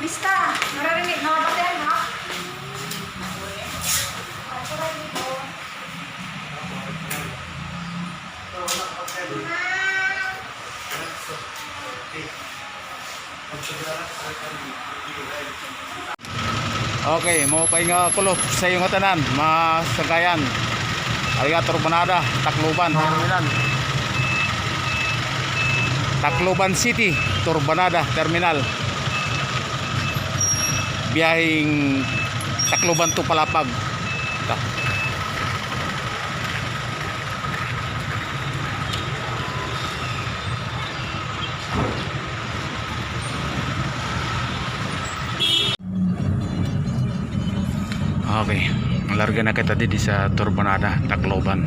Lista, naririnig na ba yan, ha? Okay, mo pa nga kulo sa iyong tanan, masagayan. Aligator Banada, Tacloban Terminal. Tacloban City, Turbanada Terminal. Biyahing Tacloban to Palapag. Okay, larga na kita di sa Turbanada, Tacloban.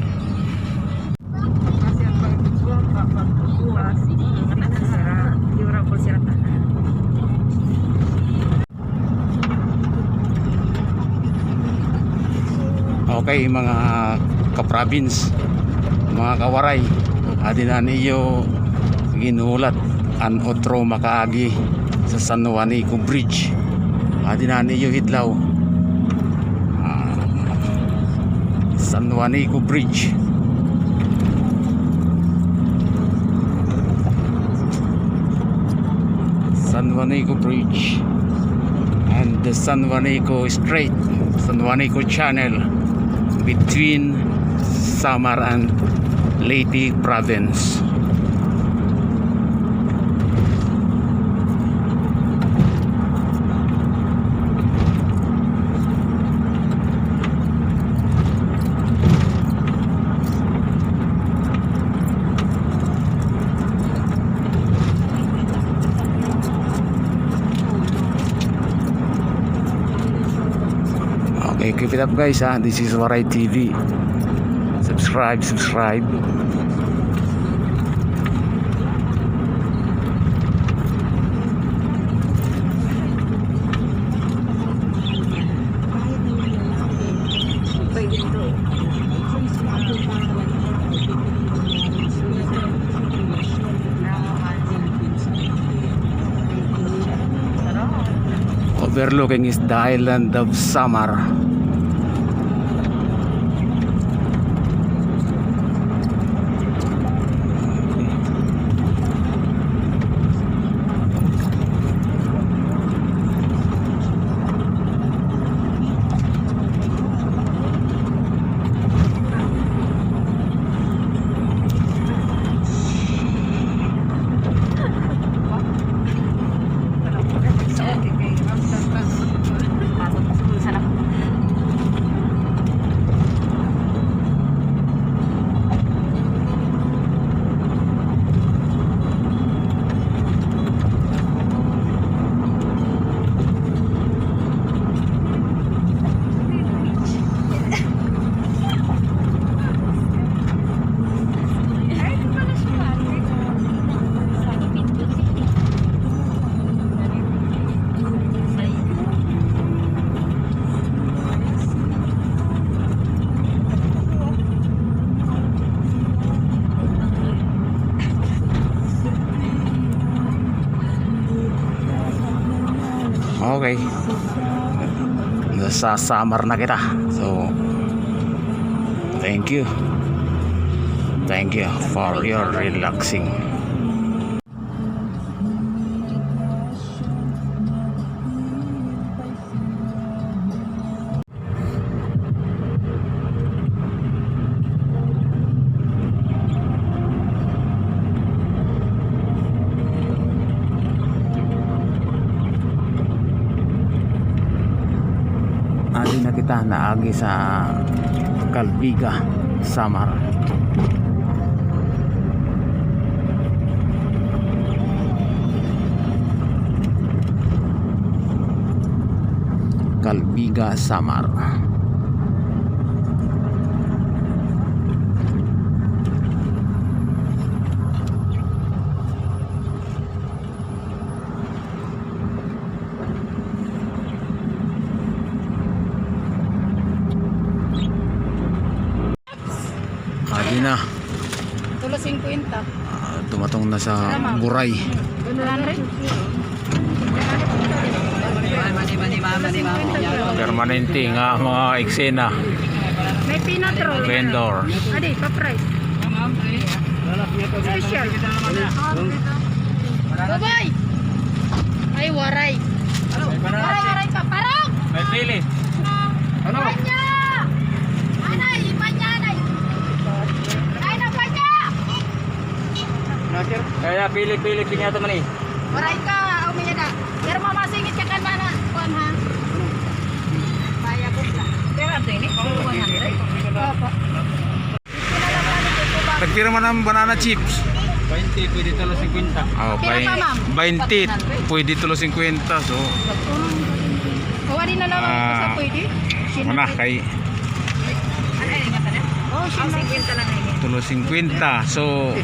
Okay mga kaprovince, mga kawaray, adinan iyo ginulat an otro makaagi sa San Juanico Bridge. Adinan iyo hidlaw San Juanico Bridge. San Juanico Bridge and the San Juanico Strait, San Juanico Channel between Samar and Leyte province. Okay, keep it up guys, ha. This is Waray TV. Subscribe. Overlooking is the island of Samar. Okay, nasa Samar na kita. So thank you for your relaxing. Adi na kita naagi sa Calbiga, Samar. Calbiga, Samar. Adi na. Tulo 50. Tumatong na sa Buray. Permanente nga mga eksena. May peanut roll. Vendor. Adi, pa-price. Special. Bye-bye! Ay, waray. Waray ka. Parang! May pili. Ano? Panya! Anay, panya, anay. Ay, na panya! Kaya pili-pili pinya teman nih. Waray ka, umiya na. Pero mamasingit ka kan mana? Kuan ha? Baya ko lang. Pero ito ini, kuha na. Opo. Nagtira man ng banana chips. 20, pwede talo 50. Oh, Pila pa, ma'am? 20. Pwede tulo 50. So, Kuha din na lang sa pwede. mana kay Ano ay nga tala? Oh, 50 lang ini. tulo 50. So,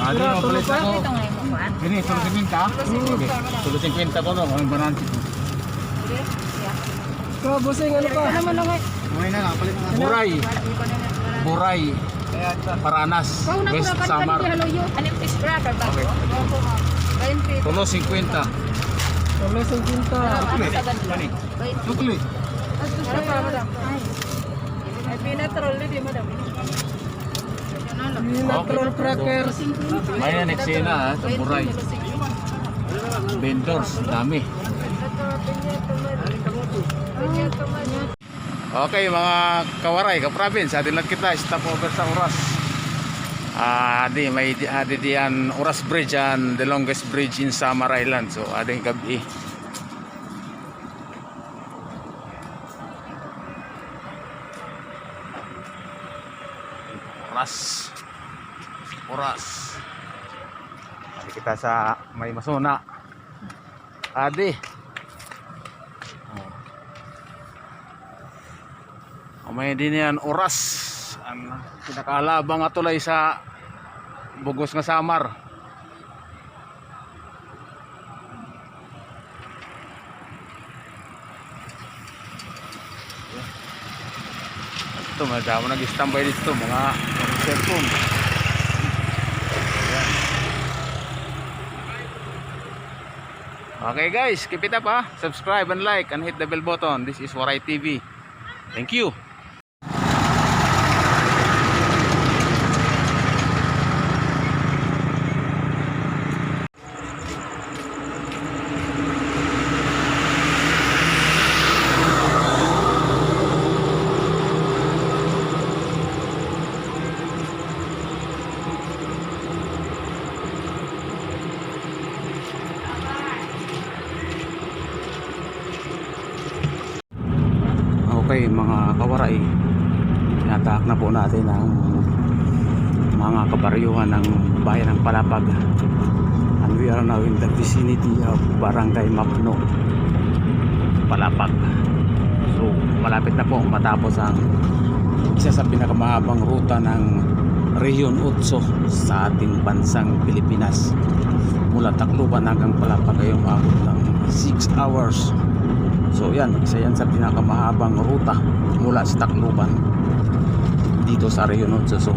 ano yung palit ako? Ito nga yung kuan. Ini tulo 50. Tulo 50 ko no, ang banana chips. So, busing ano pa? Ano mo lang ay? May na lang, palit na. Buray. Buray. Paranas. Kau na West pura Samar. kan di haluyo. Ano fish wrapper ba? Okay. Opo, ma'am. 20. Tulo 50. Tulo 50. Kani. Sukli. Ano pa, madam? Ay, peanut roll di, madam. Peanut roll crackers. May na eksena sa Buray. Vendors, dami. Okay mga kawaray, ka-province, atin lang kita, stop over sa Oras. May diyan Oras Bridge and the longest bridge in Samar Island. So ading gabi. Oras. Adi kita sa may Masona. Adi. May din yan Oras. Ang pinakahalabang atulay sa Bugos nga Samar. Ito, madami nag-standby dito mga cellphone. Ayan. Okay guys, keep it up ha. Subscribe and like and hit the bell button. This is Waray TV. Thank you. Okay mga kawaray, tinatahak na po natin ang mga kabaryuhan ng bayan ng Palapag, and we are now in the vicinity of Barangay Mapno, Palapag. So malapit na po matapos ang isa sa pinakamahabang ruta ng Region 8 sa ating bansang Pilipinas. Mula Tacloban hanggang Palapag ay umabot ng 6 hours. So yan, isa yan sa pinakamahabang ruta mula sa Tacloban dito sa Region 8. So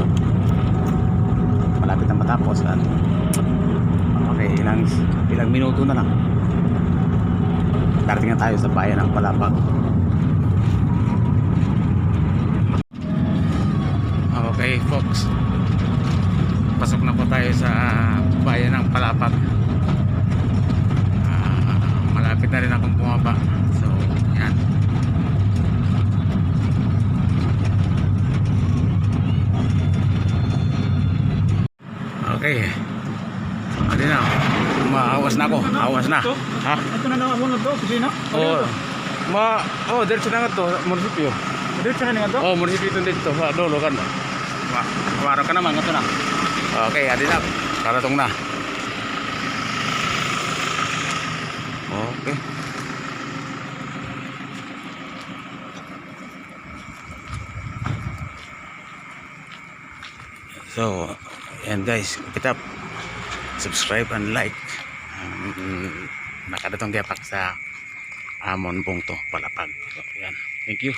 malapit na matapos. Okay, ilang minuto na lang darating na tayo sa bayan ng Palapag. Okay folks, pasok na po tayo sa bayan ng Palapag. Malapit na rin akong bumaba. So, yan. Okay. Adi na. Maawas na ako. Awas na. Ha? Ito na naman muna to, kusina. Diretso na nga to, munisipyo. Diretso na nga to. Oh, munisipyo ito dito. Dolo kan. Mawaro ka naman. Ito na. Okay, adi na. Karatong na. Okay. So, yan guys, keep it up. Subscribe and like. Nakadatong gapak sa Amon Bungto, Palapag. So, yan. Thank you.